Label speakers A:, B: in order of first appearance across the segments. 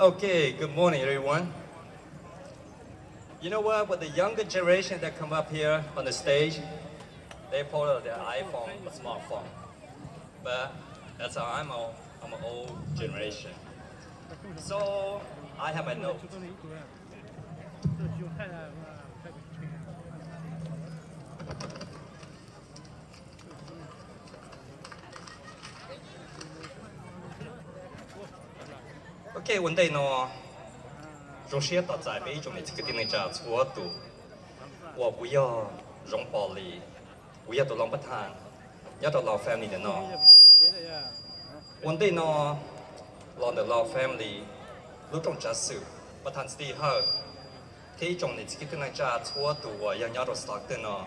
A: Okay, good morning everyone. You know what, with the younger generation that come up here on the stage, they pull out their iPhone or smartphone. But that's how I'm an old generation. So I have a note. Okay, one day no, 中学到在北中的这个地方叫错读，我不要容暴力，不要到龙不谈，要到老 family 的 no。One day no, 老的老 family， ลูกต้องจัดสื่อประธานสตีเฮอที่จงในที่ที่นั่งจะชัวตัวยังยอดสตอกเตอร์เนาะ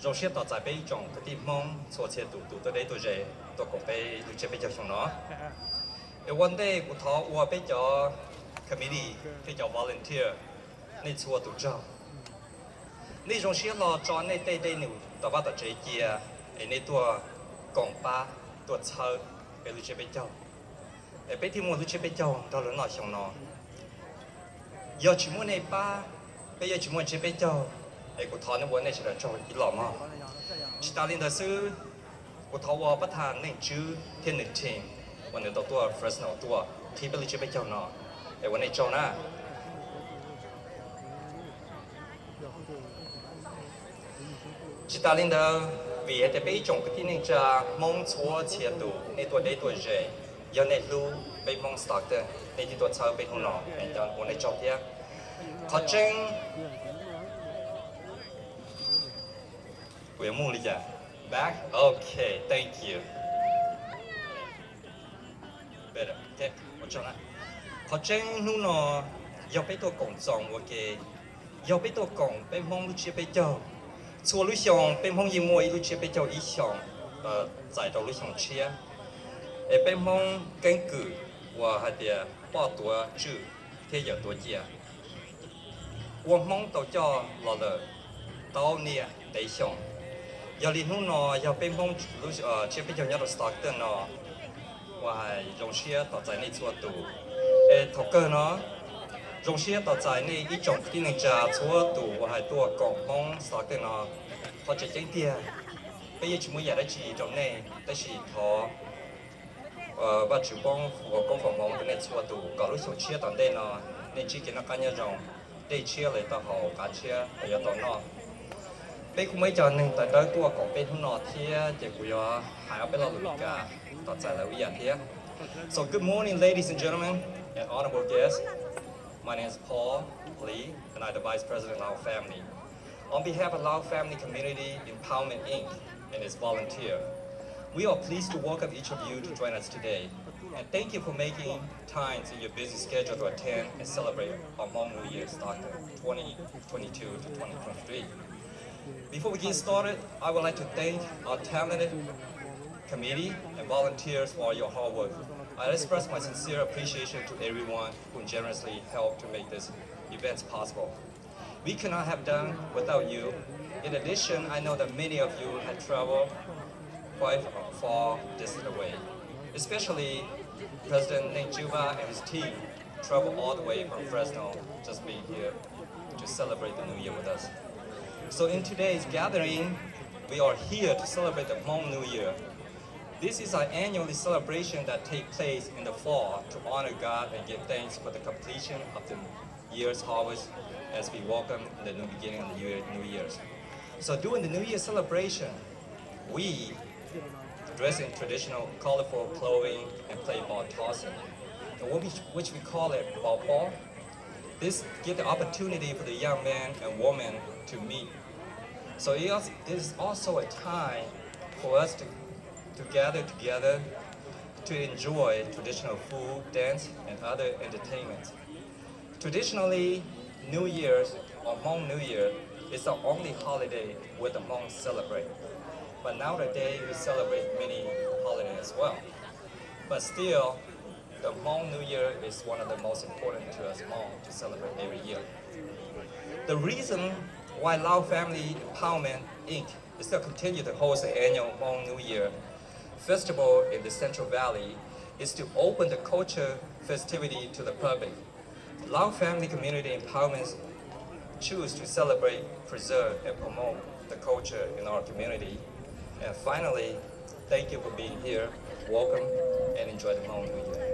A: เราเชื่อต่อใจไปจงที่มองชัวเชื่อตัวได้ตัวเจตัวกงไปดูเชื่อไปเจ้าชงเนาะวันเดย์กูท้อวัวไปเจ้า committee ไปเจ้า volunteer ในชัวตัวเจ้าในเราเชื่อเราจอนในได้หนูแต่ว่าต่อใจเกียในตัวกงป้าตัวเชิดไปดูเชื่อไปเจ้าไปที่มัวดูเชื่อไปเจ้าเราหล่อหน่อยชงเนาะยอดชิมวยในป้าไปยอดชิมวยเชไปเจ้ากูท้อในวันในเฉลิมโจอีหล่อมากชิตาลินเดอร์ซื้อกูท้อวอประธานในชื่อเทียนหนึ่งทีมวันนี้ตัว first ตัวที่ไปเลยเชไปเจ้าเนาะวันในโจนะชิตาลินเดอร์วีเอแต่ไปจงที่นี่จะมองชัวเชียตัวในตัวได้ตัวเจยอดในรู้ไปมองสตาร์เตอร์ในที่ตัวเชิญไปหุ่นหล่อในตอนวันในโจเทียขอจึงกูยังมุ่งเลยจ้ะ back okay thank you better okay 我知道了ขอจึงนู่นเนาะยอไปตัวกงจงโอเคยอไปตัวกงไปมองลูกเชียไปเจ้าชัวลูกชงไปมองยิ้มมวยลูกเชียไปเจ้าอีชงจ่ายตัวลูกชงเชียไปมองกันกูว่าให้เดียป้อตัวชื่อเที่ยวตัวเจีย我มองตัวจอหล่อเลยตัวเนี่ยได้ชงยาลีนู่นเนาะยาไปมองลูกเชียไปเจ้าเนี่ยเราสตาร์เตอร์เนาะว่าให้โรงเชียต่อใจในชัวตัวถกเกอร์เนาะโรงเชียต่อใจในอีจงที่หนึ่งจะชัวตัวว่าให้ตัวกองมองสตาร์เตอร์เนาะพอจะเจ๊งเดียไปยังชิมวยอยากได้จีตรงนี้ได้ฉีดทอว่า主幫我講服務嘅錯度，搞到上車當地呢，你只見到間一種，地車嚟到後架車係有到呢。俾佢咪就能帶到嗰個俾佢攞貼，亦會有係有俾落嚟㗎，多謝你會貼。So good morning, ladies and gentlemen, and honorable guests. My name is Pov LIs, and I'm the Vice President of our family. On behalf of our family community Empowerment Inc. and its volunteer. We are pleased to welcome each of you to join us today, and thank you for making time in your busy schedule to attend and celebrate our Hmong New Year, Stockton 2022 to 2023. Before we get started, I would like to thank our talented committee and volunteers for your hard work. I express my sincere appreciation to everyone who generously helped to make this event possible. We could not have done without you. In addition, I know that many of you had traveled quite far distant away. Especially President Nate Juba and his team traveled all the way from Fresno just being here to celebrate the New Year with us. So in today's gathering, we are here to celebrate the Hmong New Year. This is our annual celebration that takes place in the fall to honor God and give thanks for the completion of the year's harvest as we welcome the new beginning of the New Year's. So during the New Year celebration, we dress in traditional colorful clothing and play ball tossing, which we call it ball ball. This gives the opportunity for the young men and women to meet. So it is also a time for us to gather together to enjoy traditional food, dance, and other entertainment. Traditionally, New Year's or Hmong New Year is the only holiday where the Hmong celebrate. But nowadays we celebrate many holidays as well. But still, the Hmong New Year is one of the most important to us Hmong to celebrate every year. The reason why Lao Family Empowerment Inc. still continue to host the annual Hmong New Year festival in the Central Valley is to open the culture festivity to the public. Lao family community empowerment choose to celebrate, preserve, and promote the culture in our community. And finally, thank you for being here. Welcome and enjoy the Hmong New Year.